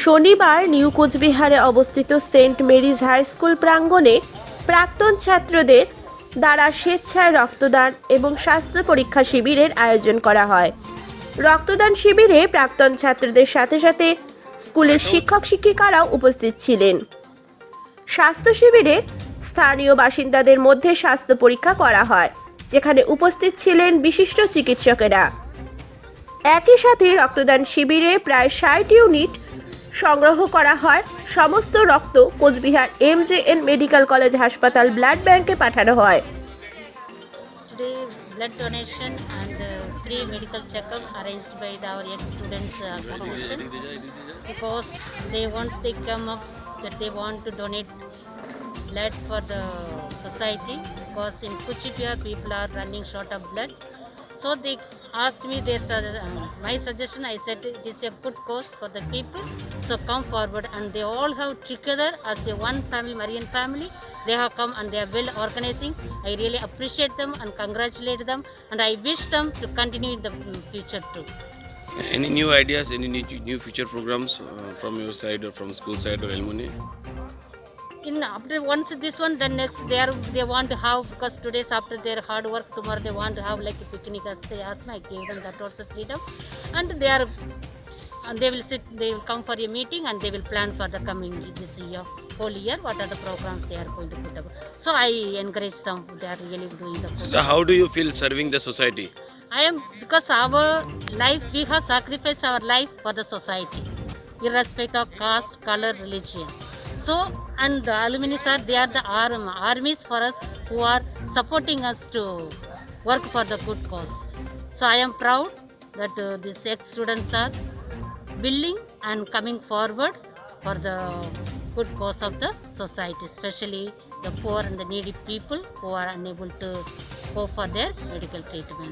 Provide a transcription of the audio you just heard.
শনিবার নিউ কোচবিহারে অবস্থিত সেন্ট মেরিজ হাই স্কুল প্রাঙ্গণে প্রাক্তন ছাত্রদের দ্বারা স্বেচ্ছায় রক্তদান এবং স্বাস্থ্য পরীক্ষা শিবিরের আয়োজন করা হয়। রক্তদান শিবিরে প্রাক্তন ছাত্রদের সাথে সাথে স্কুলের শিক্ষক শিক্ষিকারাও উপস্থিত ছিলেন। স্বাস্থ্য শিবিরে স্থানীয় বাসিন্দাদের মধ্যে স্বাস্থ্য পরীক্ষা করা হয়, যেখানে উপস্থিত ছিলেন বিশিষ্ট চিকিৎসকেরা। একই সাথে রক্তদান শিবিরে প্রায় 60 ইউনিট সংগ্রহ করা হয়। সমস্ত রক্ত কোচবিহার MJN মেডিকেল কলেজ হাসপাতাল ব্লাড ব্যাংকে পাঠানো হয়। Today, blood donation and free medical checkup arranged by our ex-students association, because once they come up that they want to donate blood for the society, because in Kuchipia people are running short of blood. So they asked me my suggestion. I said it is a good cause for the people, so come forward. And they all have together as a one family, Marian family. They have come and they are well organizing. I really appreciate them and congratulate them, and I wish them to continue in the future too. Any new ideas, any new future programs from your side or from school side or Elmoni? After once this one, then next they want to have, because today's after their hard work, tomorrow they want to have like a picnic, as they asked me. I gave them that also freedom, and they will sit, they will come for a meeting and they will plan for the coming this year, whole year, what are the programs they are going to put up. So I encourage them. They are really doing the program. So how do you feel serving the society? Because our life, we have sacrificed our life for the society, irrespective of caste, color, religion. So, and the alumni they are the armies for us, who are supporting us to work for the good cause. So I am proud that these ex-students are willing and coming forward for the good cause of the society, especially the poor and the needy people who are unable to go for their medical treatment.